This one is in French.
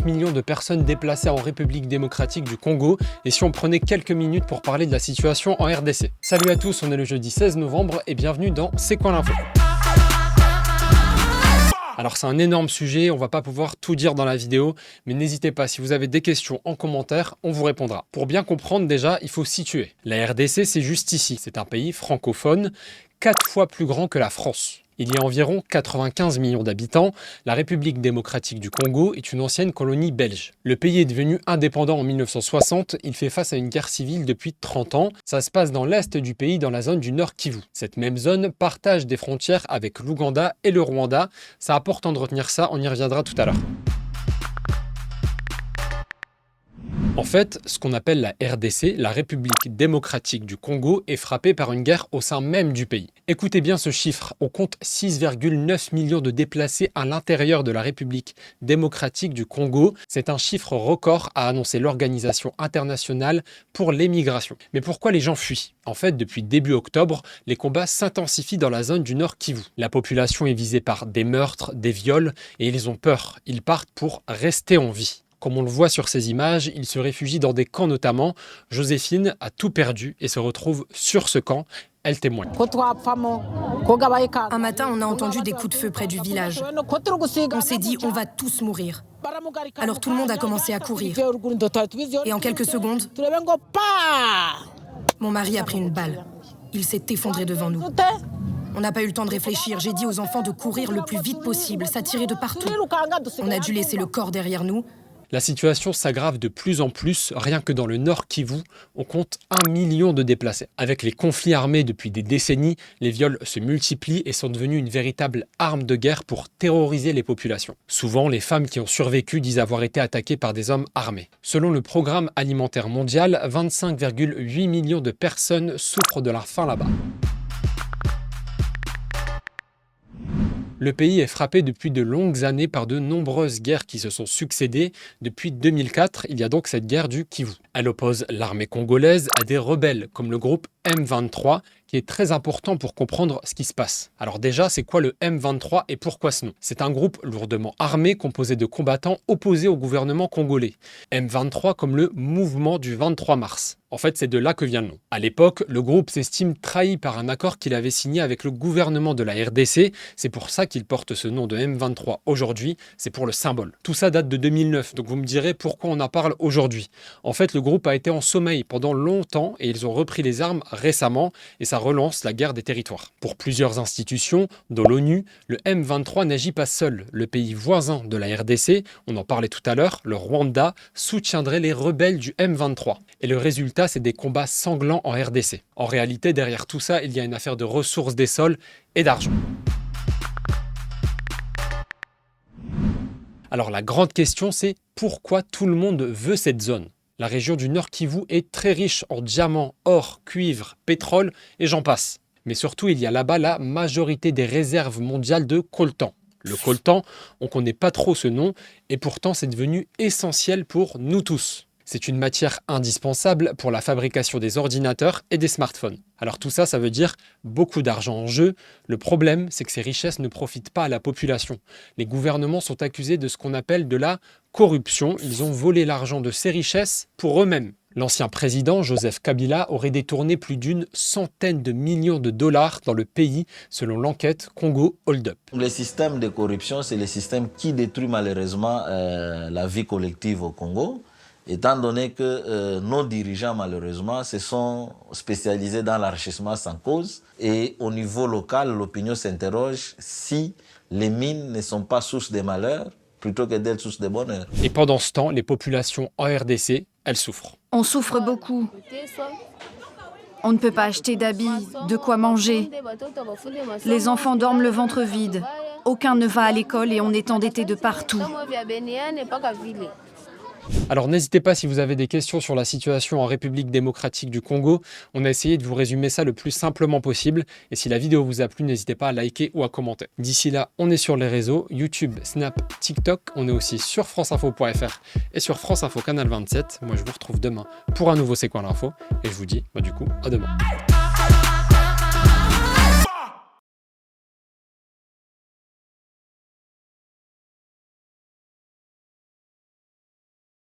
9 millions de personnes déplacées en République démocratique du Congo et si on prenait quelques minutes pour parler de la situation en RDC. Salut à tous, on est le jeudi 16 novembre et bienvenue dans C'est quoi l'info? Alors c'est un énorme sujet, on va pas pouvoir tout dire dans la vidéo, mais n'hésitez pas, si vous avez des questions en commentaire, on vous répondra. Pour bien comprendre déjà, il faut situer. La RDC, c'est juste ici, c'est un pays francophone, 4 fois plus grand que la France. Il y a environ 95 millions d'habitants, la République démocratique du Congo est une ancienne colonie belge. Le pays est devenu indépendant en 1960, il fait face à une guerre civile depuis 30 ans. Ça se passe dans l'est du pays, dans la zone du Nord Kivu. Cette même zone partage des frontières avec l'Ouganda et le Rwanda. C'est important de retenir ça, on y reviendra tout à l'heure. En fait, ce qu'on appelle la RDC, la République démocratique du Congo, est frappée par une guerre au sein même du pays. Écoutez bien ce chiffre, on compte 6,9 millions de déplacés à l'intérieur de la République démocratique du Congo. C'est un chiffre record, a annoncé l'Organisation internationale pour l'émigration. Mais pourquoi les gens fuient? En fait, depuis début octobre, les combats s'intensifient dans la zone du Nord Kivu. La population est visée par des meurtres, des viols, et ils ont peur. Ils partent pour rester en vie. Comme on le voit sur ces images, ils se réfugient dans des camps notamment. Joséphine a tout perdu et se retrouve sur ce camp. Elle témoigne. Un matin, on a entendu des coups de feu près du village. On s'est dit, on va tous mourir. Alors tout le monde a commencé à courir. Et en quelques secondes, mon mari a pris une balle. Il s'est effondré devant nous. On n'a pas eu le temps de réfléchir. J'ai dit aux enfants de courir le plus vite possible, s'attirer de partout. On a dû laisser le corps derrière nous. La situation s'aggrave de plus en plus. Rien que dans le Nord Kivu, on compte 1 million de déplacés. Avec les conflits armés depuis des décennies, les viols se multiplient et sont devenus une véritable arme de guerre pour terroriser les populations. Souvent, les femmes qui ont survécu disent avoir été attaquées par des hommes armés. Selon le Programme alimentaire mondial, 25,8 millions de personnes souffrent de la faim là-bas. Le pays est frappé depuis de longues années par de nombreuses guerres qui se sont succédées. Depuis 2004, il y a donc cette guerre du Kivu. Elle oppose l'armée congolaise à des rebelles comme le groupe M23, qui est très important pour comprendre ce qui se passe. Alors déjà, c'est quoi le M23 et pourquoi ce nom? C'est un groupe lourdement armé composé de combattants opposés au gouvernement congolais. M23 comme le mouvement du 23 mars. En fait, c'est de là que vient le nom. À l'époque, le groupe s'estime trahi par un accord qu'il avait signé avec le gouvernement de la RDC. C'est pour ça qu'il porte ce nom de M23 aujourd'hui. C'est pour le symbole. Tout ça date de 2009, donc vous me direz pourquoi on en parle aujourd'hui. En fait, le groupe a été en sommeil pendant longtemps et ils ont repris les armes récemment et ça relance la guerre des territoires. Pour plusieurs institutions, dont l'ONU, le M23 n'agit pas seul. Le pays voisin de la RDC, on en parlait tout à l'heure, le Rwanda, soutiendrait les rebelles du M23. Et le résultat, c'est des combats sanglants en RDC. En réalité, derrière tout ça, il y a une affaire de ressources des sols et d'argent. Alors la grande question, c'est pourquoi tout le monde veut cette zone? La région du Nord Kivu est très riche en diamants, or, cuivre, pétrole et j'en passe. Mais surtout, il y a là-bas la majorité des réserves mondiales de coltan. Le coltan, on ne connaît pas trop ce nom et pourtant c'est devenu essentiel pour nous tous. C'est une matière indispensable pour la fabrication des ordinateurs et des smartphones. Alors tout ça, ça veut dire beaucoup d'argent en jeu. Le problème, c'est que ces richesses ne profitent pas à la population. Les gouvernements sont accusés de ce qu'on appelle de la corruption. Ils ont volé l'argent de ces richesses pour eux-mêmes. L'ancien président, Joseph Kabila, aurait détourné plus d'une centaine de millions de dollars dans le pays, selon l'enquête Congo Hold Up. Le système de corruption, c'est le système qui détruit malheureusement la vie collective au Congo. Étant donné que nos dirigeants, malheureusement, se sont spécialisés dans l'enrichissement sans cause. Et au niveau local, l'opinion s'interroge si les mines ne sont pas source de malheur plutôt que d'être source de bonheur. Et pendant ce temps, les populations en RDC, elles souffrent. On souffre beaucoup. On ne peut pas acheter d'habits, de quoi manger. Les enfants dorment le ventre vide. Aucun ne va à l'école et on est endetté de partout. Alors n'hésitez pas si vous avez des questions sur la situation en République démocratique du Congo. On a essayé de vous résumer ça le plus simplement possible. Et si la vidéo vous a plu, n'hésitez pas à liker ou à commenter. D'ici là, on est sur les réseaux YouTube, Snap, TikTok. On est aussi sur franceinfo.fr et sur France Info Canal 27. Moi, je vous retrouve demain pour un nouveau C'est quoi l'info. Et je vous dis, du coup, à demain.